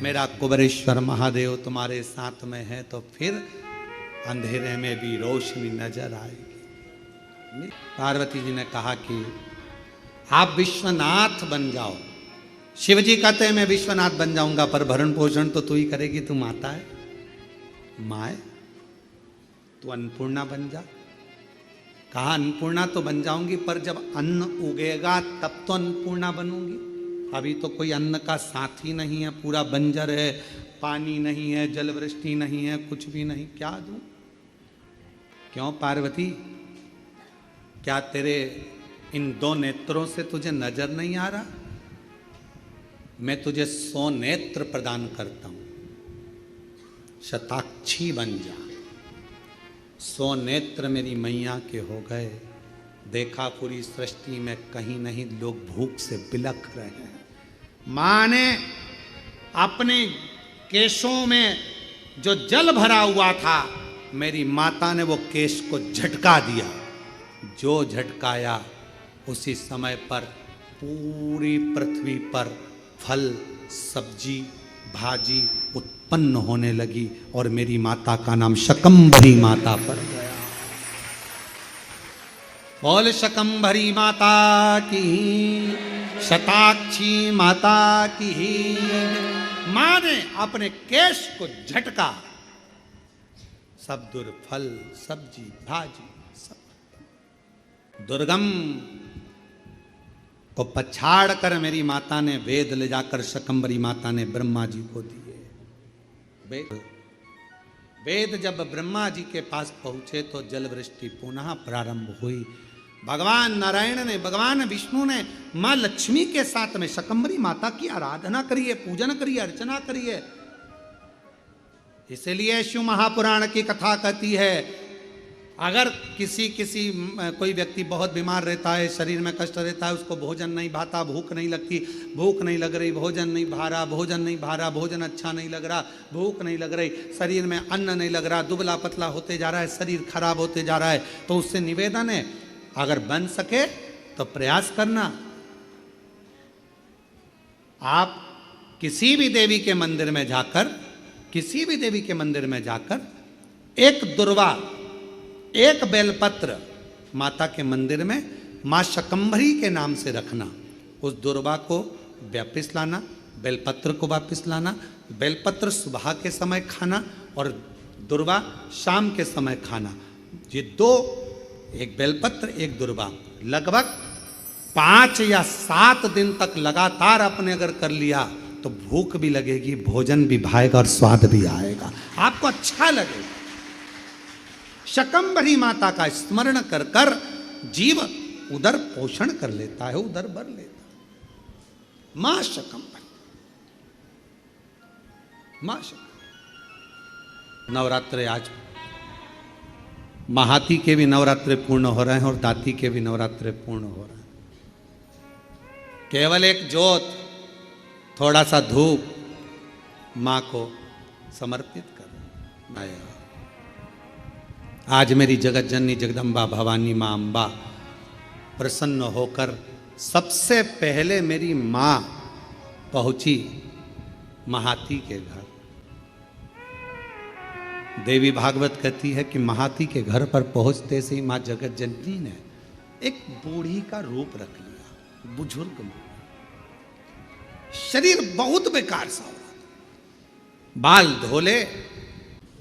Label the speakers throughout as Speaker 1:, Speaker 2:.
Speaker 1: मेरा कुबेरेश्वर महादेव तुम्हारे साथ में है तो फिर अंधेरे में भी रोशनी नजर आएगी। पार्वती जी ने कहा कि आप विश्वनाथ बन जाओ। शिव जी कहते हैं मैं विश्वनाथ बन जाऊंगा, पर भरण पोषण तो तू ही करेगी, तू माता है, माँ है, तू अन्नपूर्णा बन जा। कहा अन्नपूर्णा तो बन जाऊंगी, पर जब अन्न उगेगा तब तो अन्नपूर्णा बनूंगी। अभी तो कोई अन्न का साथी नहीं है, पूरा बंजर है, पानी नहीं है, जल वृष्टि नहीं है, कुछ भी नहीं, क्या दूं? क्यों पार्वती, क्या तेरे इन दो नेत्रों से तुझे नजर नहीं आ रहा? मैं तुझे 100 नेत्र प्रदान करता हूं, शताक्षी बन जा। 100 नेत्र मेरी मैया के हो गए। देखा पूरी सृष्टि में कहीं नहीं लोग भूख से बिलख रहे हैं। मां ने अपने केशों में जो जल भरा हुआ था, मेरी माता ने वो केश को झटका दिया। जो झटकाया उसी समय पर पूरी पृथ्वी पर फल, सब्जी, भाजी उत्पन्न होने लगी और मेरी माता का नाम शकंभरी माता पड़ गया। बोल शकंभरी माता की, शताक्षी माता की। मां ने अपने केश को झटका, सब दुर्फल, सब्जी, भाजी सब दुर्गम को पछाड़ कर मेरी माता ने वेद ले जाकर शकंभरी माता ने ब्रह्मा जी को दिए। वेद जब ब्रह्मा जी के पास पहुंचे तो जल वृष्टि पुनः प्रारंभ हुई। भगवान नारायण ने, भगवान विष्णु ने मां लक्ष्मी के साथ में शकंभरी माता की आराधना करिए, पूजन करिए, अर्चना करिए। इसलिए शिव महापुराण की कथा कहती है, अगर कोई व्यक्ति बहुत बीमार रहता है, शरीर में कष्ट रहता है, उसको भोजन नहीं भाता, भूख नहीं लगती, भूख नहीं लग रही, भोजन नहीं भा रहा, भोजन नहीं भा रहा, भोजन अच्छा नहीं लग रहा, भूख नहीं लग रही, शरीर में अन्न नहीं लग रहा, दुबला पतला होते जा रहा है, शरीर खराब होते जा रहा है, तो उससे निवेदन है, अगर बन सके तो प्रयास करना। आप किसी भी देवी के मंदिर में जाकर एक दुर्वा, एक बेलपत्र माता के मंदिर में मां शकंभरी के नाम से रखना। उस दुर्वा को वापिस लाना, बेलपत्र को वापिस लाना। बेलपत्र सुबह के समय खाना और दुर्वा शाम के समय खाना। ये दो, एक बेलपत्र एक दुर्वा, लगभग 5 या 7 दिन तक लगातार आपने अगर कर लिया तो भूख भी लगेगी, भोजन भी भाएगा और स्वाद भी आएगा, आपको अच्छा लगेगा। शकंभरी माता का स्मरण कर कर जीव उदर पोषण कर लेता है, उदर भर लेता है। मां शकंभरी, मां शकंभरी। नवरात्र आज महाती के भी नवरात्र पूर्ण हो रहे हैं और दाती के भी नवरात्र पूर्ण हो रहे हैं। केवल एक ज्योत, थोड़ा सा धूप मां को समर्पित कर। आज मेरी जगत जननी जगदम्बा भवानी मां अम्बा प्रसन्न होकर सबसे पहले मेरी मां पहुंची महाती के घर। देवी भागवत कहती है कि महाती के घर पर पहुंचते से ही मां जगत जननी ने एक बूढ़ी का रूप रख लिया, बुजुर्ग में। शरीर बहुत बेकार सा हुआ, बाल धोले,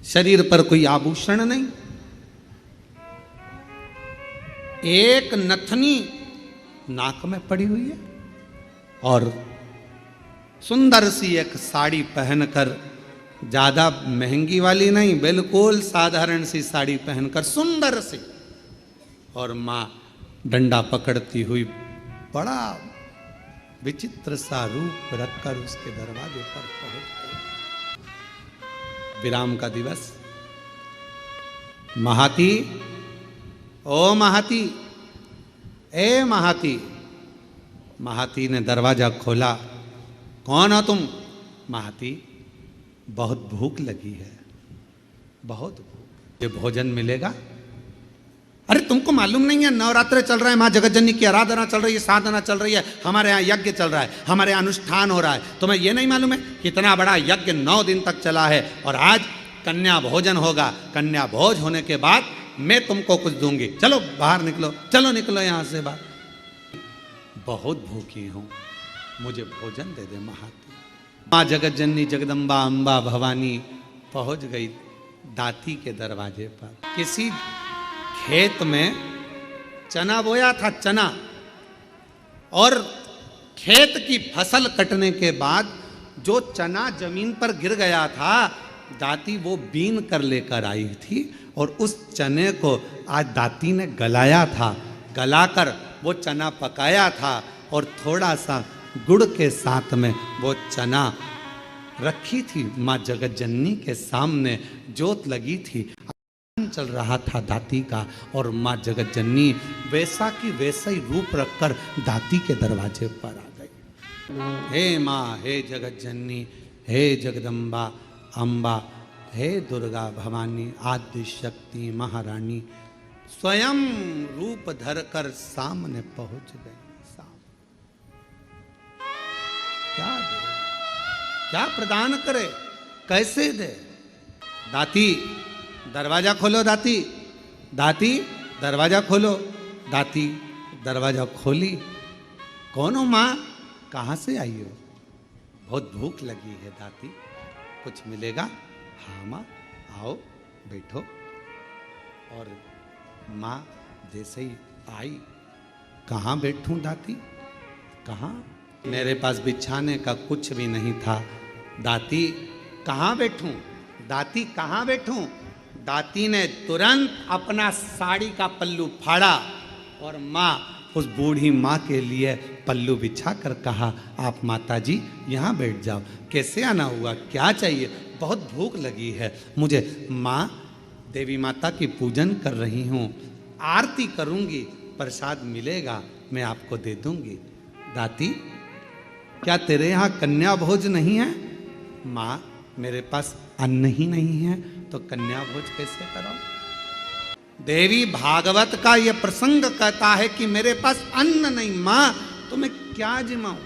Speaker 1: शरीर पर कोई आभूषण नहीं, एक नथनी नाक में पड़ी हुई है और सुंदर सी एक साड़ी पहनकर, ज्यादा महंगी वाली नहीं, बिल्कुल साधारण सी साड़ी पहनकर सुंदर सी, और मां डंडा पकड़ती हुई बड़ा विचित्र सा रूप रखकर उसके दरवाजे पर पहुंच गई। विराम का दिवस। महाती, ओ महाती, ए महाती। महाती ने दरवाजा खोला। कौन हो तुम? महाती, बहुत भूख लगी है, बहुत भूख। ये भोजन मिलेगा? अरे तुमको मालूम नहीं है नवरात्र चल रहा है, माँ जगतजननी की आराधना चल रही है, साधना चल रही है, हमारे यहाँ यज्ञ चल रहा है, हमारे यहाँ अनुष्ठान हो रहा है, तुम्हें ये नहीं मालूम है कितना बड़ा यज्ञ 9 दिन तक चला है और आज कन्या भोजन होगा। कन्या भोज होने के बाद मैं तुमको कुछ दूंगी, चलो बाहर निकलो, चलो निकलो यहाँ से बाहर। बहुत भूखी हूँ, मुझे भोजन दे दे महादेव। माँ जगतजननी जगदम्बा अम्बा भवानी पहुँच गई दाती के दरवाजे पर। किसी खेत में चना बोया था, चना, और खेत की फसल कटने के बाद जो चना जमीन पर गिर गया था, दाती वो बीन कर लेकर आई थी और उस चने को आज दाती ने गलाया था, गलाकर वो चना पकाया था और थोड़ा सा गुड़ के साथ में वो चना रखी थी माँ जगतजननी के सामने, जोत लगी थी, चल रहा था दाती का, और माँ जगतजननी वैसा की वैसा ही रूप रखकर दाती के दरवाजे पर आ गई। हे माँ, हे जगतजननी, हे जगदम्बा अम्बा, हे दुर्गा भवानी, आदि शक्ति महारानी स्वयं रूप धरकर सामने पहुंच गई। क्या दे, क्या प्रदान करे, कैसे दे? दाती दरवाजा खोलो, दाती, दाती दरवाजा खोलो। दाती दरवाजा खोली। कौन हो माँ, कहाँ से आई हो? बहुत भूख लगी है दाती, कुछ मिलेगा? हाँ माँ, आओ बैठो। और माँ जैसे ही आई, कहाँ बैठूं दाती, कहाँ? मेरे पास बिछाने का कुछ भी नहीं था। दाती कहाँ बैठूं, दाती कहाँ बैठूं? दाती ने तुरंत अपना साड़ी का पल्लू फाड़ा और माँ, उस बूढ़ी माँ के लिए पल्लू बिछा कर कहा, आप माता जी यहाँ बैठ जाओ। कैसे आना हुआ, क्या चाहिए? बहुत भूख लगी है मुझे। माँ, देवी माता की पूजन कर रही हूँ, आरती करूँगी, प्रसाद मिलेगा मैं आपको दे दूँगी। दाती, क्या तेरे यहाँ कन्या भोज नहीं है? माँ, मेरे पास अन्न ही नहीं है तो कन्या भोज कैसे कराऊं? देवी भागवत का यह प्रसंग कहता है कि मेरे पास अन्न नहीं। माँ, तो मैं क्या जिमाऊं?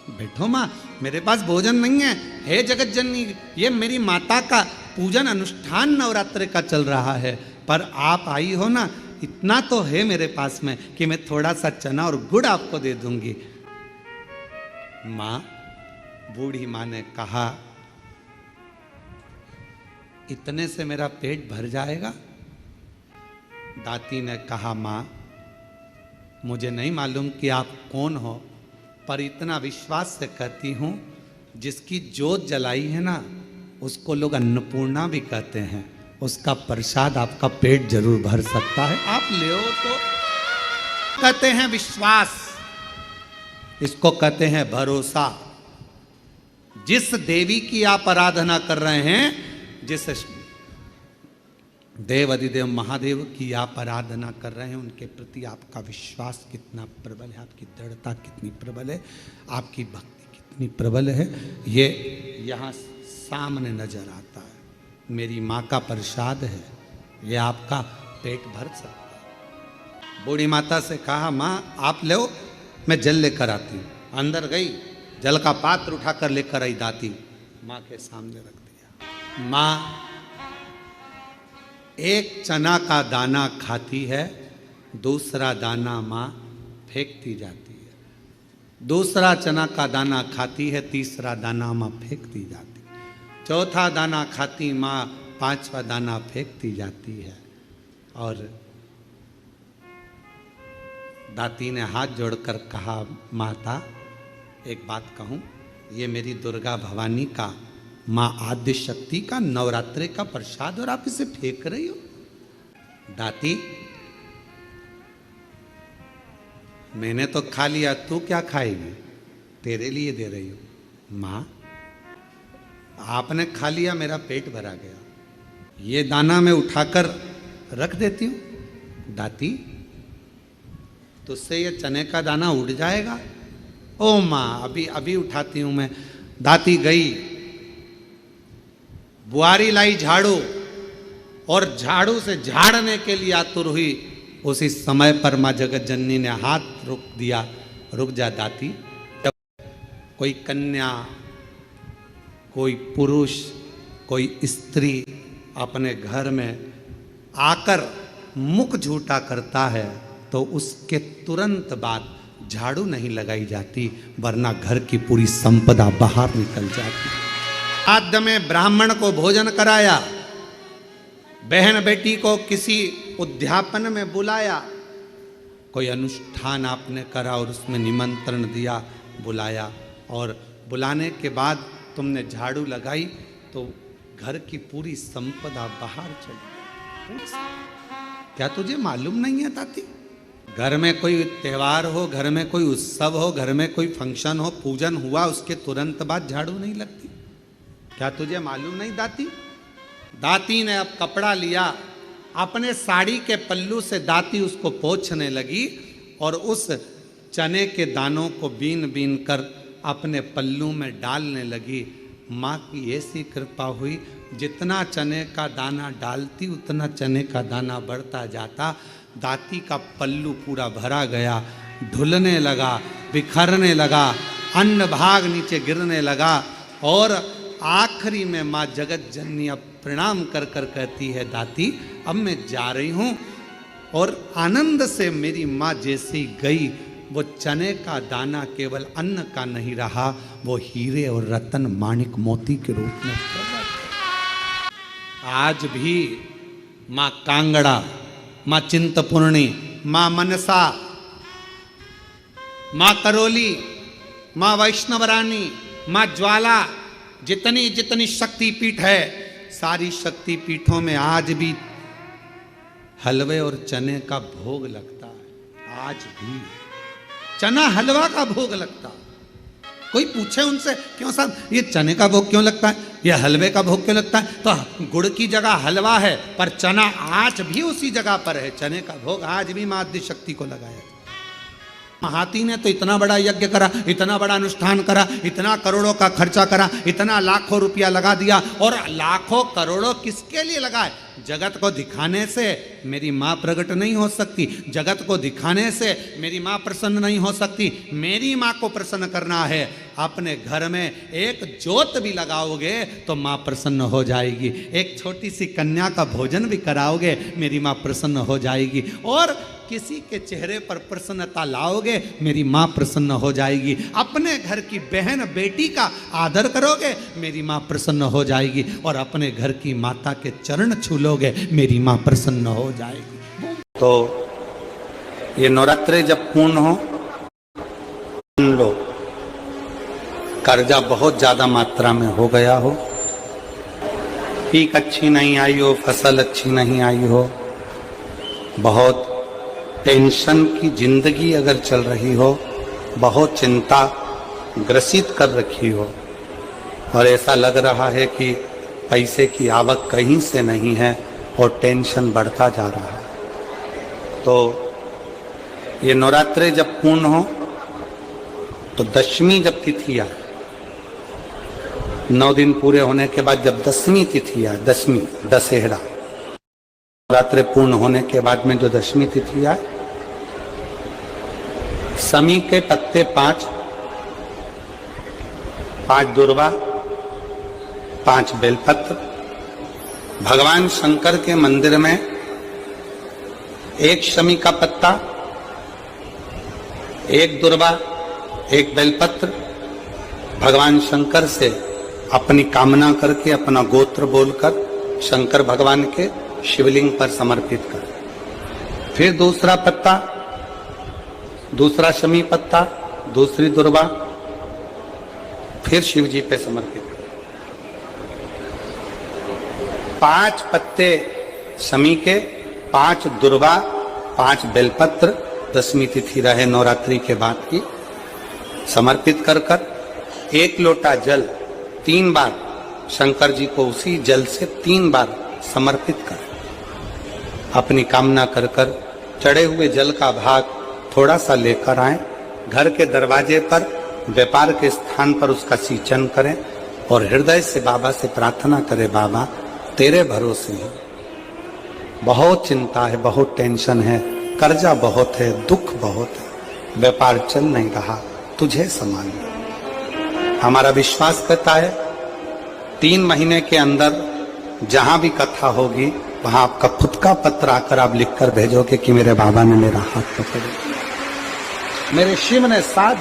Speaker 1: बैठो माँ, मेरे पास भोजन नहीं है। हे जगतजननी, ये मेरी माता का पूजन अनुष्ठान नवरात्र का चल रहा है, पर आप आई हो ना, इतना तो है मेरे पास में कि मैं थोड़ा सा चना और गुड़ आपको दे दूंगी। माँ, बूढ़ी माँ ने कहा, इतने से मेरा पेट भर जाएगा? दाती ने कहा, माँ, मुझे नहीं मालूम कि आप कौन हो, पर इतना विश्वास से कहती हूँ, जिसकी जोत जलाई है ना, उसको लोग अन्नपूर्णा भी कहते हैं। उसका प्रसाद आपका पेट जरूर भर सकता है, आप ले तो। कहते हैं विश्वास, इसको कहते हैं भरोसा। जिस देवी की आप आराधना कर रहे हैं, जिस देव अधिदेव महादेव की आप आराधना कर रहे हैं, उनके प्रति आपका विश्वास कितना प्रबल है, आपकी दृढ़ता कितनी प्रबल है, आपकी भक्ति कितनी प्रबल है, ये यहाँ सामने नजर आता है। मेरी माँ का प्रसाद है, ये आपका पेट भर सकता है। बूढ़ी माता से कहा, माँ आप ले, मैं जल लेकर आती हूँ। अंदर गई, जल का पात्र उठाकर लेकर आई दाती, माँ के सामने रख दिया। माँ एक चना का दाना खाती है, दूसरा दाना माँ फेंकती जाती है। दूसरा चना का दाना खाती है, तीसरा दाना माँ फेंकती जाती है। चौथा दाना खाती माँ, पांचवा दाना फेंकती जाती है। और दाती ने हाथ जोड़कर कहा, माता एक बात कहूँ, ये मेरी दुर्गा भवानी का, माँ आद्य शक्ति का नवरात्रि का प्रसाद और आप इसे फेंक रही हो? दाती, मैंने तो खा लिया, तू क्या खाएगी? तेरे लिए दे रही हूँ। माँ, आपने खा लिया, मेरा पेट भरा गया, ये दाना मैं उठाकर रख देती हूँ। दाती, तुझसे ये चने का दाना उड़ जाएगा। ओ माँ, अभी अभी उठाती हूँ मैं। दाती गई, बुआरी लाई झाड़ू और झाड़ू से झाड़ने के लिए आतुर हुई, उसी समय पर माँ जगत जननी ने हाथ रोक दिया, रुक जा दाती। जब कोई कन्या, कोई पुरुष, कोई स्त्री अपने घर में आकर मुख झूठा करता है तो उसके तुरंत बाद झाड़ू नहीं लगाई जाती, वरना घर की पूरी संपदा बाहर निकल जाती। आद्य में ब्राह्मण को भोजन कराया, बहन बेटी को किसी उद्यापन में बुलाया, कोई अनुष्ठान आपने करा और उसमें निमंत्रण दिया, बुलाया, और बुलाने के बाद तुमने झाड़ू लगाई तो घर की पूरी संपदा बाहर चली। क्या तुझे मालूम नहीं है ताती? घर में कोई त्योहार हो, घर में कोई उत्सव हो, घर में कोई फंक्शन हो, पूजन हुआ, उसके तुरंत बाद झाड़ू नहीं लगती। क्या तुझे मालूम नहीं दाती? दाती ने अब कपड़ा लिया, अपने साड़ी के पल्लू से दाती उसको पोंछने लगी और उस चने के दानों को बीन बीन कर अपने पल्लू में डालने लगी। माँ की ऐसी कृपा हुई, जितना चने का दाना डालती उतना चने का दाना बढ़ता जाता। दाती का पल्लू पूरा भरा गया, ढुलने लगा, बिखरने लगा, अन्न भाग नीचे गिरने लगा, और आखिरी में माँ जगत जननी अब प्रणाम कर कर कहती है, दाती अब मैं जा रही हूँ। और आनंद से मेरी माँ जैसी गई, वो चने का दाना केवल अन्न का नहीं रहा, वो हीरे और रतन माणिक मोती के रूप में प्रकट। आज भी माँ कांगड़ा, माँ चिंतपूर्णी, माँ मनसा, माँ करोली, माँ वैष्णवरानी, माँ ज्वाला, जितनी जितनी शक्तिपीठ है, सारी शक्तिपीठों में आज भी हलवे और चने का भोग लगता है। आज भी चना हलवा का भोग लगता। कोई पूछे उनसे, क्यों साहब ये चने का भोग क्यों लगता है, ये हलवे का भोग क्यों लगता है? तो गुड़ की जगह हलवा है, पर चना आज भी उसी जगह पर है। चने का भोग आज भी माँ आद्य शक्ति को लगाया। हाथी ने तो इतना बड़ा यज्ञ करा, इतना बड़ा अनुष्ठान करा, इतना करोड़ों का खर्चा करा, इतना लाखों रुपया लगा दिया, और लाखों करोड़ों किसके लिए लगाए? जगत को दिखाने से मेरी माँ प्रकट नहीं हो सकती, जगत को दिखाने से मेरी माँ प्रसन्न नहीं हो सकती। मेरी माँ को प्रसन्न करना है, अपने घर में एक ज्योत भी लगाओगे तो माँ प्रसन्न हो जाएगी। एक छोटी सी कन्या का भोजन भी कराओगे, मेरी माँ प्रसन्न हो जाएगी। और किसी के चेहरे पर प्रसन्नता लाओगे, मेरी माँ प्रसन्न हो जाएगी। अपने घर की बहन बेटी का आदर करोगे, मेरी माँ प्रसन्न हो जाएगी। और अपने घर की माता के चरण छू लोगे, मेरी माँ प्रसन्न हो जाएगी। तो ये नवरात्रे जब पूर्ण हो, सुन लो, कर्जा बहुत ज्यादा मात्रा में हो गया हो, पीक अच्छी नहीं आई हो, फसल अच्छी नहीं आई हो, बहुत टेंशन की जिंदगी अगर चल रही हो, बहुत चिंता ग्रसित कर रखी हो, और ऐसा लग रहा है कि पैसे की आवक कहीं से नहीं है और टेंशन बढ़ता जा रहा है, तो ये नवरात्रे जब पूर्ण हो, तो दशमी जब तिथि आए, 9 दिन पूरे होने के बाद जब दसवीं तिथि आए, दसवीं दशहरा, नवरात्रे पूर्ण होने के बाद में जो दशमी तिथि आए, समी के पत्ते 5 दुर्वा, 5 बेलपत्र, भगवान शंकर के मंदिर में 1 शमी का पत्ता, 1 दुर्वा, 1 बेलपत्र, भगवान शंकर से अपनी कामना करके, अपना गोत्र बोलकर शंकर भगवान के शिवलिंग पर समर्पित कर। फिर दूसरा पत्ता, दूसरा शमी पत्ता, दूसरी दुर्वा, फिर शिव जी पे समर्पित कर। 5 पत्ते शमी के, 5 दुर्वा, 5 बेलपत्र, दसवीं तिथि रहे नवरात्रि के बाद की, समर्पित कर कर 1 लोटा जल 3 बार शंकर जी को उसी जल से 3 बार समर्पित कर, अपनी कामना कर कर चढ़े हुए जल का भाग थोड़ा सा लेकर आए, घर के दरवाजे पर, व्यापार के स्थान पर उसका सिंचन करें और हृदय से बाबा से प्रार्थना करें, बाबा तेरे भरोसे हैं, बहुत चिंता है, बहुत टेंशन है, कर्जा बहुत है, दुख बहुत है, व्यापार चल नहीं रहा, तुझे संभालना। हमारा विश्वास करता है 3 महीने के अंदर जहां भी कथा होगी वहां आपका खुद का पत्र आकर आप लिखकर भेजोगे कि मेरे बाबा ने मेरा हाथ पकड़ा, मेरे शिव ने साथ